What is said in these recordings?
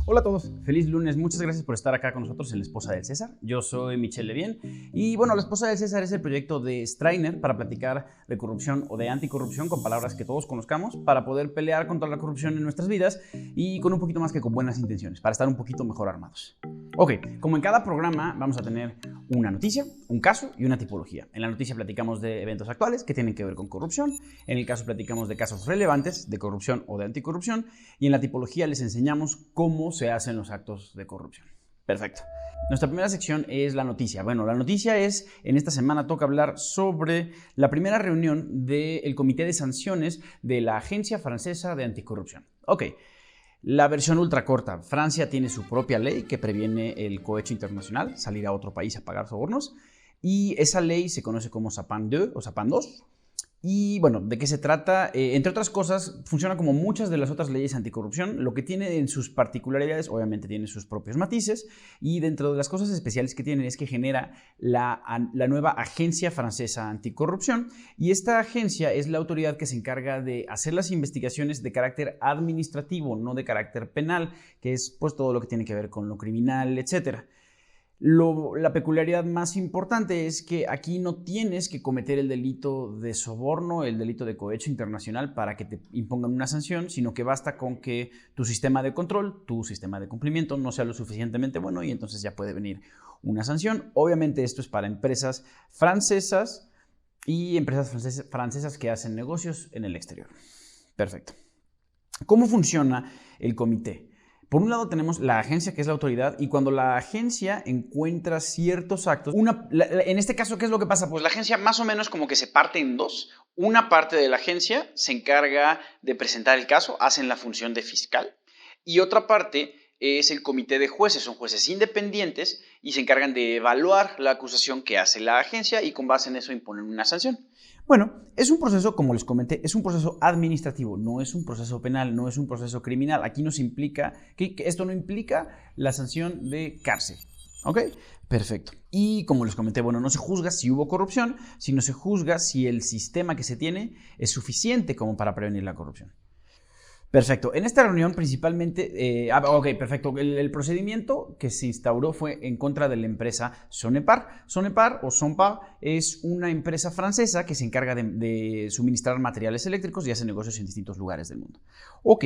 Hola a todos, feliz lunes, muchas gracias por estar acá con nosotros en La Esposa del César. Yo soy Michelle Levien y bueno, La Esposa del César es el proyecto de Strainer para platicar de corrupción o de anticorrupción con palabras que todos conozcamos para poder pelear contra la corrupción en nuestras vidas y con un poquito más que con buenas intenciones, para estar un poquito mejor armados. Ok, como en cada programa vamos a tener una noticia, un caso y una tipología. En la noticia platicamos de eventos actuales que tienen que ver con corrupción, en el caso platicamos de casos relevantes de corrupción o de anticorrupción y en la tipología les enseñamos cómo se hacen los actos de corrupción. Perfecto. Nuestra primera sección es la noticia. Bueno, la noticia es, en esta semana toca hablar sobre la primera reunión del Comité de Sanciones de la Agencia Francesa de Anticorrupción. Ok. La versión ultra corta. Francia tiene su propia ley que previene el cohecho internacional, salir a otro país a pagar sobornos. Y esa ley se conoce como Sapin 2 o Sapin 2. Y bueno, ¿de qué se trata? Entre otras cosas, funciona como muchas de las otras leyes anticorrupción. Lo que tiene en sus particularidades, obviamente tiene sus propios matices. Y dentro de las cosas especiales que tiene es que genera la nueva Agencia Francesa Anticorrupción. Y esta agencia es la autoridad que se encarga de hacer las investigaciones de carácter administrativo, no de carácter penal, que es pues todo lo que tiene que ver con lo criminal, etc. La peculiaridad más importante es que aquí no tienes que cometer el delito de soborno, el delito de cohecho internacional para que te impongan una sanción, sino que basta con que tu sistema de control, tu sistema de cumplimiento no sea lo suficientemente bueno y entonces ya puede venir una sanción. Obviamente esto es para empresas francesas y empresas francesas que hacen negocios en el exterior. Perfecto. ¿Cómo funciona el comité? Por un lado tenemos la agencia, que es la autoridad, y cuando la agencia encuentra ciertos actos, en este caso, ¿qué es lo que pasa? Pues la agencia más o menos como que se parte en dos. Una parte de la agencia se encarga de presentar el caso, hacen la función de fiscal, y otra parte es el comité de jueces, son jueces independientes y se encargan de evaluar la acusación que hace la agencia y con base en eso imponen una sanción. Bueno, es un proceso, como les comenté, es un proceso administrativo, no es un proceso penal, no es un proceso criminal. Aquí nos implica, que esto no implica la sanción de cárcel. ¿Ok? Perfecto. Y como les comenté, bueno, no se juzga si hubo corrupción, sino se juzga si el sistema que se tiene es suficiente como para prevenir la corrupción. Perfecto. En esta reunión principalmente, perfecto. El procedimiento que se instauró fue en contra de la empresa Sonepar. Sonepar o Sonepar es una empresa francesa que se encarga de suministrar materiales eléctricos y hace negocios en distintos lugares del mundo. Ok.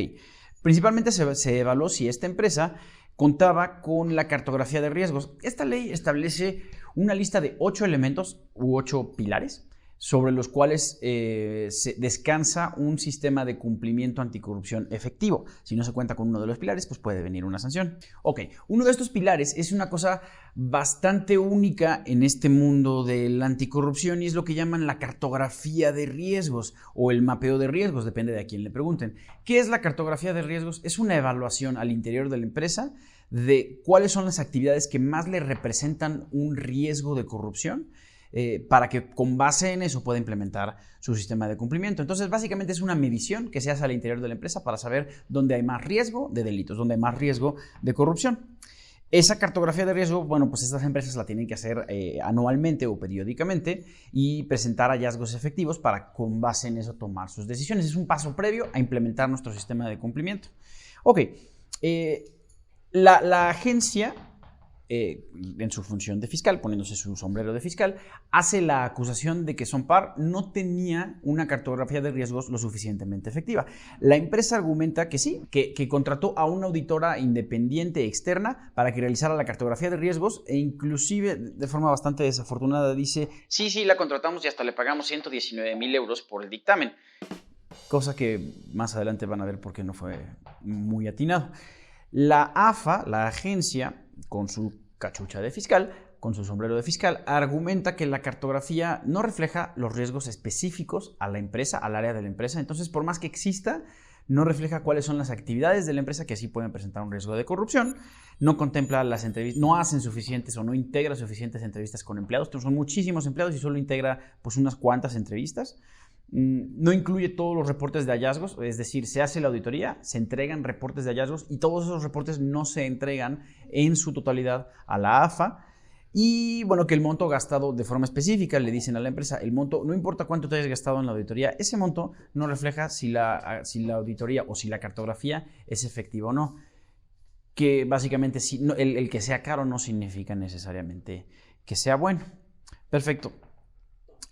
Principalmente se evaluó si esta empresa contaba con la cartografía de riesgos. Esta ley establece una lista de 8 elementos u 8 pilares sobre los cuales se descansa un sistema de cumplimiento anticorrupción efectivo. Si no se cuenta con uno de los pilares, pues puede venir una sanción. Ok, uno de estos pilares es una cosa bastante única en este mundo de la anticorrupción y es lo que llaman la cartografía de riesgos o el mapeo de riesgos, depende de a quién le pregunten. ¿Qué es la cartografía de riesgos? Es una evaluación al interior de la empresa de cuáles son las actividades que más le representan un riesgo de corrupción, para que con base en eso pueda implementar su sistema de cumplimiento. Entonces, básicamente es una medición que se hace al interior de la empresa para saber dónde hay más riesgo de delitos, dónde hay más riesgo de corrupción. Esa cartografía de riesgo, bueno, pues estas empresas la tienen que hacer anualmente o periódicamente y presentar hallazgos efectivos para con base en eso tomar sus decisiones. Es un paso previo a implementar nuestro sistema de cumplimiento. Ok, la agencia, en su función de fiscal, poniéndose su sombrero de fiscal, hace la acusación de que Sonepar no tenía una cartografía de riesgos lo suficientemente efectiva. La empresa argumenta que sí, que contrató a una auditora independiente externa para que realizara la cartografía de riesgos e inclusive de forma bastante desafortunada dice, sí, la contratamos y hasta le pagamos 119,000 euros por el dictamen. Cosa que más adelante van a ver por qué no fue muy atinado. La AFA, la agencia, con su cachucha de fiscal, con su sombrero de fiscal, argumenta que la cartografía no refleja los riesgos específicos a la empresa, al área de la empresa. Entonces, por más que exista, no refleja cuáles son las actividades de la empresa que así pueden presentar un riesgo de corrupción, no contempla las entrevistas, no hacen suficientes o no integra suficientes entrevistas con empleados. Son muchísimos empleados y solo integra pues unas cuantas entrevistas. No incluye todos los reportes de hallazgos, es decir, se hace la auditoría, se entregan reportes de hallazgos y todos esos reportes no se entregan en su totalidad a la AFA. Y bueno, que el monto gastado de forma específica, le dicen a la empresa, el monto, no importa cuánto te hayas gastado en la auditoría, ese monto no refleja si la auditoría o si la cartografía es efectiva o no. que básicamente el que sea caro no significa necesariamente que sea bueno. Perfecto.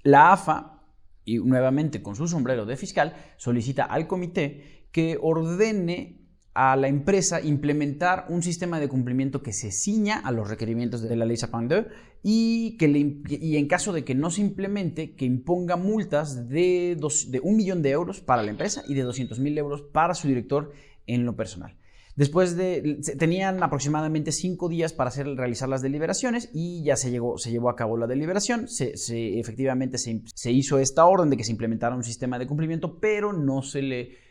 La AFA, y nuevamente con su sombrero de fiscal, solicita al comité que ordene a la empresa implementar un sistema de cumplimiento que se ciña a los requerimientos de la ley Sapin II y en caso de que no se implemente, que imponga multas de 1 millón de euros para la empresa y de 200.000 euros para su director en lo personal. Tenían aproximadamente 5 días para realizar las deliberaciones y ya se llevó a cabo la deliberación. Efectivamente se hizo esta orden de que se implementara un sistema de cumplimiento, pero no se le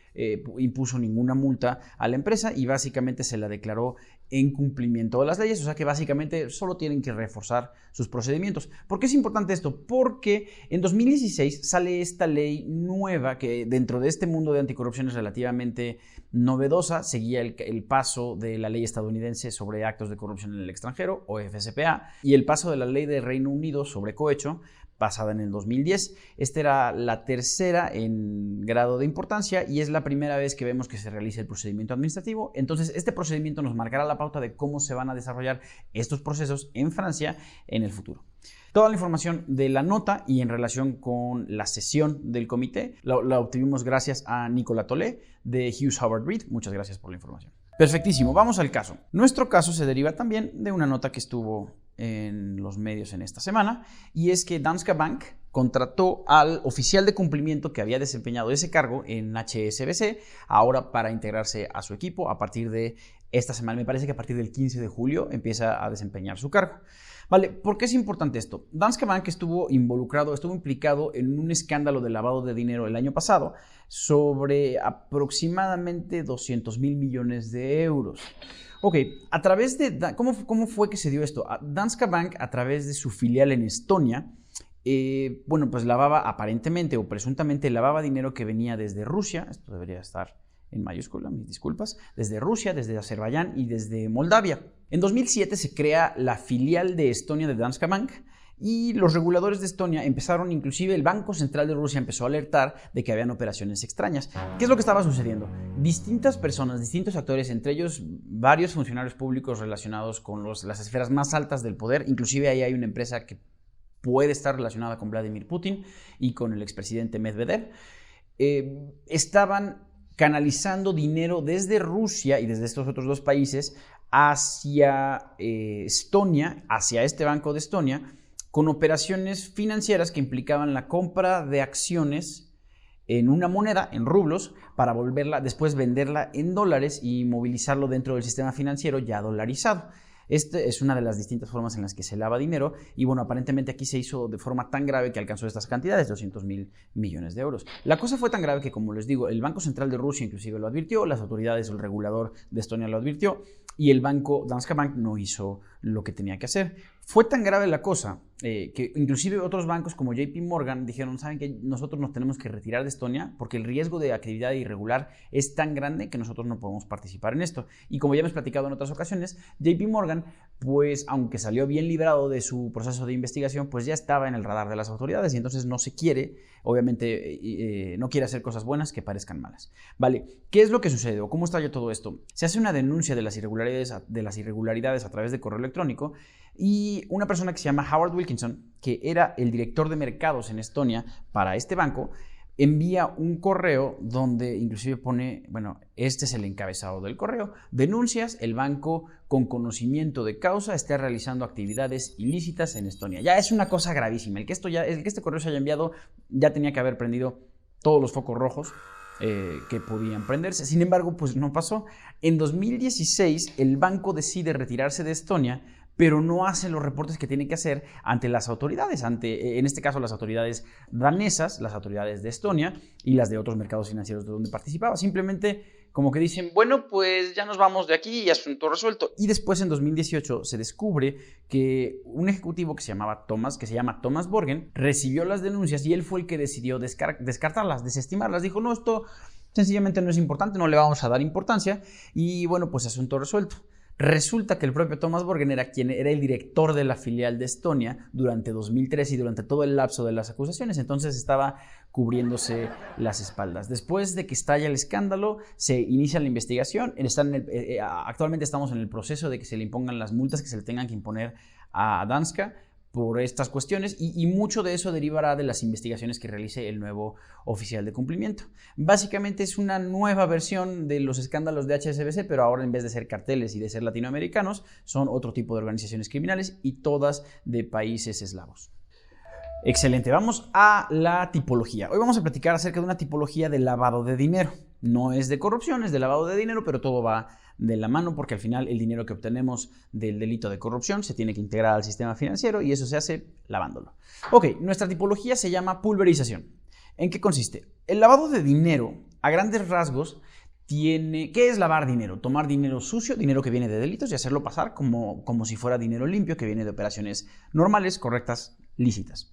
impuso ninguna multa a la empresa y básicamente se la declaró en cumplimiento de las leyes, o sea que básicamente solo tienen que reforzar sus procedimientos. ¿Por qué es importante esto? Porque en 2016 sale esta ley nueva que dentro de este mundo de anticorrupción es relativamente novedosa, seguía el paso de la ley estadounidense sobre actos de corrupción en el extranjero, o FCPA, y el paso de la ley de Reino Unido sobre cohecho, pasada en el 2010. Esta era la tercera en grado de importancia y es la primera vez que vemos que se realiza el procedimiento administrativo. Entonces, este procedimiento nos marcará la pauta de cómo se van a desarrollar estos procesos en Francia en el futuro. Toda la información de la nota y en relación con la sesión del comité la obtuvimos gracias a Nicolas Tollet de Hughes Howard Reed. Muchas gracias por la información. Perfectísimo, vamos al caso. Nuestro caso se deriva también de una nota que estuvo en los medios en esta semana, y es que Danske Bank contrató al oficial de cumplimiento que había desempeñado ese cargo en HSBC, ahora para integrarse a su equipo a partir de esta semana. Me parece que a partir del 15 de julio empieza a desempeñar su cargo. Vale, ¿por qué es importante esto? Danske Bank estuvo implicado en un escándalo de lavado de dinero el año pasado sobre aproximadamente 200.000 millones de euros. Ok, ¿cómo fue que se dio esto? Danske Bank, a través de su filial en Estonia, pues aparentemente o presuntamente lavaba dinero que venía desde Rusia. Esto debería estar en mayúscula, mis disculpas, desde Rusia, desde Azerbaiyán y desde Moldavia. En 2007 se crea la filial de Estonia de Danske Bank y los reguladores de Estonia inclusive el Banco Central de Rusia empezó a alertar de que habían operaciones extrañas. ¿Qué es lo que estaba sucediendo? Distintas personas, distintos actores, entre ellos varios funcionarios públicos relacionados con las esferas más altas del poder, inclusive ahí hay una empresa que puede estar relacionada con Vladimir Putin y con el expresidente Medvedev, estaban canalizando dinero desde Rusia y desde estos otros dos países hacia Estonia, hacia este banco de Estonia, con operaciones financieras que implicaban la compra de acciones en una moneda, en rublos, para después venderla en dólares y movilizarlo dentro del sistema financiero ya dolarizado. Esta es una de las distintas formas en las que se lava dinero y bueno, aparentemente aquí se hizo de forma tan grave que alcanzó estas cantidades, 200.000 millones de euros. La cosa fue tan grave que, como les digo, el Banco Central de Rusia inclusive lo advirtió, las autoridades, el regulador de Estonia lo advirtió y el banco Danske Bank no hizo lo que tenía que hacer. Fue tan grave la cosa que inclusive otros bancos como JP Morgan dijeron, ¿saben qué? Nosotros nos tenemos que retirar de Estonia porque el riesgo de actividad irregular es tan grande que nosotros no podemos participar en esto. Y como ya hemos platicado en otras ocasiones, JP Morgan, pues aunque salió bien librado de su proceso de investigación, pues ya estaba en el radar de las autoridades y entonces no se quiere, obviamente no quiere hacer cosas buenas que parezcan malas. Vale, ¿qué es lo que sucede o cómo está ya todo esto? Se hace una denuncia de las irregularidades a través de correo electrónico y una persona que se llama Howard Wilkinson, que era el director de mercados en Estonia para este banco, envía un correo donde inclusive pone, bueno, este es el encabezado del correo: denuncias, el banco con conocimiento de causa está realizando actividades ilícitas en Estonia. Ya es una cosa gravísima. El que este correo se haya enviado ya tenía que haber prendido todos los focos rojos que podían prenderse. Sin embargo, pues no pasó. En 2016 el banco decide retirarse de Estonia, pero no hace los reportes que tiene que hacer ante las autoridades, en este caso las autoridades danesas, las autoridades de Estonia y las de otros mercados financieros de donde participaba. Simplemente como que dicen, bueno, pues ya nos vamos de aquí y asunto resuelto. Y después en 2018 se descubre que un ejecutivo que se llama Thomas Borgen recibió las denuncias y él fue el que decidió descartarlas, desestimarlas. Dijo, no, esto sencillamente no es importante, no le vamos a dar importancia y bueno, pues asunto resuelto. Resulta que el propio Thomas Borgen era quien era el director de la filial de Estonia durante 2003 y durante todo el lapso de las acusaciones, entonces estaba cubriéndose las espaldas. Después de que estalla el escándalo, se inicia la investigación. Actualmente estamos en el proceso de que se le impongan las multas que se le tengan que imponer a Danska por estas cuestiones y mucho de eso derivará de las investigaciones que realice el nuevo oficial de cumplimiento. Básicamente es una nueva versión de los escándalos de HSBC, pero ahora en vez de ser carteles y de ser latinoamericanos, son otro tipo de organizaciones criminales y todas de países eslavos. Excelente, vamos a la tipología. Hoy vamos a platicar acerca de una tipología de lavado de dinero. No es de corrupción, es de lavado de dinero, pero todo va de la mano porque al final el dinero que obtenemos del delito de corrupción se tiene que integrar al sistema financiero y eso se hace lavándolo. Ok, nuestra tipología se llama pulverización. ¿En qué consiste? El lavado de dinero, a grandes rasgos, ¿qué es lavar dinero? Tomar dinero sucio, dinero que viene de delitos y hacerlo pasar como si fuera dinero limpio que viene de operaciones normales, correctas, lícitas.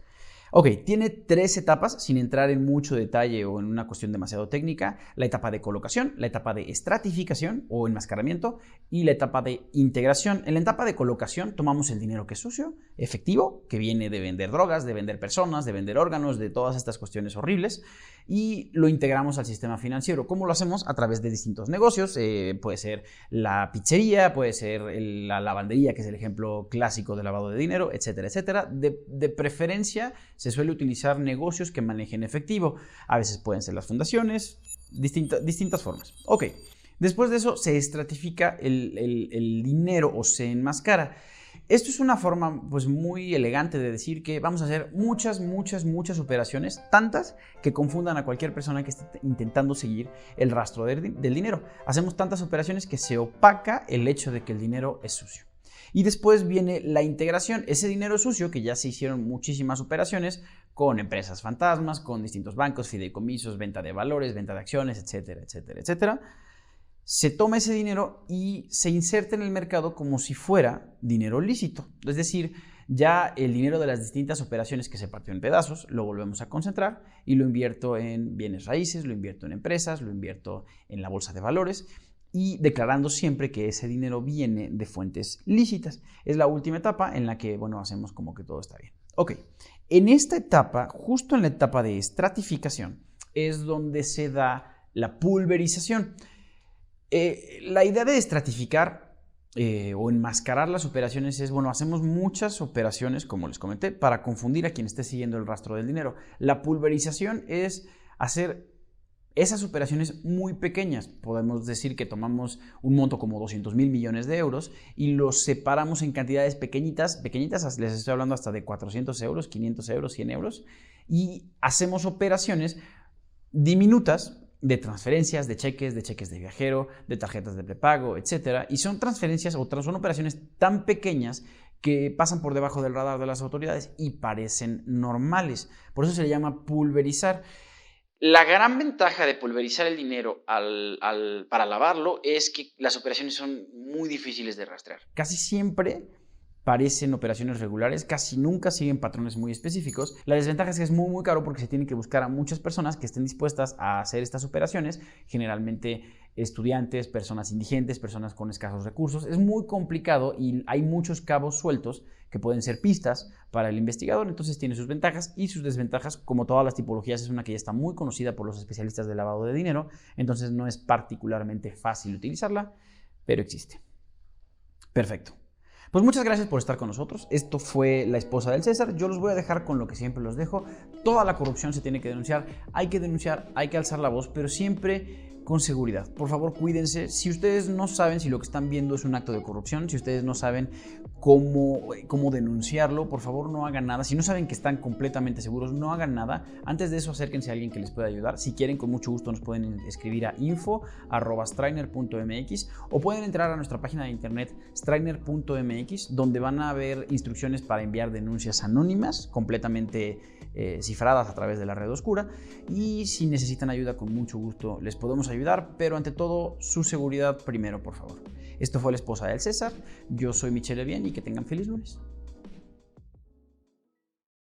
Ok, tiene 3 etapas, sin entrar en mucho detalle o en una cuestión demasiado técnica: la etapa de colocación, la etapa de estratificación o enmascaramiento y la etapa de integración. En la etapa de colocación tomamos el dinero que es sucio, efectivo, que viene de vender drogas, de vender personas, de vender órganos, de todas estas cuestiones horribles, y lo integramos al sistema financiero. ¿Cómo lo hacemos? A través de distintos negocios. Puede ser la pizzería, puede ser la lavandería, que es el ejemplo clásico de lavado de dinero, etcétera, etcétera. De preferencia se suele utilizar negocios que manejen efectivo. A veces pueden ser las fundaciones, distintas formas. Ok, después de eso se estratifica el dinero o se enmascara. Esto es una forma pues muy elegante de decir que vamos a hacer muchas operaciones, tantas que confundan a cualquier persona que esté intentando seguir el rastro del dinero. Hacemos tantas operaciones que se opaca el hecho de que el dinero es sucio. Y después viene la integración, ese dinero sucio que ya se hicieron muchísimas operaciones con empresas fantasmas, con distintos bancos, fideicomisos, venta de valores, venta de acciones, etcétera, etcétera, etcétera. Se toma ese dinero y se inserta en el mercado como si fuera dinero lícito. Es decir, ya el dinero de las distintas operaciones que se partió en pedazos lo volvemos a concentrar y lo invierto en bienes raíces, lo invierto en empresas, lo invierto en la bolsa de valores, y declarando siempre que ese dinero viene de fuentes lícitas. Es la última etapa en la que, bueno, hacemos como que todo está bien. Ok, en esta etapa, justo en la etapa de estratificación, es donde se da la pulverización. La idea de estratificar o enmascarar las operaciones es, bueno, hacemos muchas operaciones, como les comenté, para confundir a quien esté siguiendo el rastro del dinero. La pulverización es hacer esas operaciones muy pequeñas. Podemos decir que tomamos un monto como 200.000 millones de euros y los separamos en cantidades pequeñitas, les estoy hablando hasta de 400 euros, 500 euros, 100 euros, y hacemos operaciones diminutas de transferencias, de cheques de viajero, de tarjetas de prepago, etc. Y son transferencias o son operaciones tan pequeñas que pasan por debajo del radar de las autoridades y parecen normales. Por eso se le llama pulverizar. La gran ventaja de pulverizar el dinero para lavarlo es que las operaciones son muy difíciles de rastrear. Casi siempre parecen operaciones regulares, casi nunca siguen patrones muy específicos. La desventaja es que es muy caro porque se tiene que buscar a muchas personas que estén dispuestas a hacer estas operaciones, generalmente estudiantes, personas indigentes, personas con escasos recursos. Es muy complicado y hay muchos cabos sueltos que pueden ser pistas para el investigador, entonces tiene sus ventajas y sus desventajas. Como todas las tipologías, es una que ya está muy conocida por los especialistas de lavado de dinero, entonces no es particularmente fácil utilizarla, pero existe. Perfecto. Pues muchas gracias por estar con nosotros. Esto fue La Esposa del César. Yo los voy a dejar con lo que siempre los dejo. Toda la corrupción se tiene que denunciar, hay que alzar la voz, pero siempre con seguridad. Por favor, cuídense. Si ustedes no saben si lo que están viendo es un acto de corrupción, si ustedes no saben cómo denunciarlo, por favor no hagan nada. Si no saben que están completamente seguros, no hagan nada. Antes de eso, acérquense a alguien que les pueda ayudar. Si quieren, con mucho gusto nos pueden escribir a info@strainer.mx o pueden entrar a nuestra página de internet strainer.mx, donde van a ver instrucciones para enviar denuncias anónimas, completamente cifradas a través de la red oscura. Y si necesitan ayuda, con mucho gusto les podemos ayudar, pero ante todo, su seguridad primero, por favor. Esto fue La Esposa del César. Yo soy Michelle Bien y que tengan feliz lunes.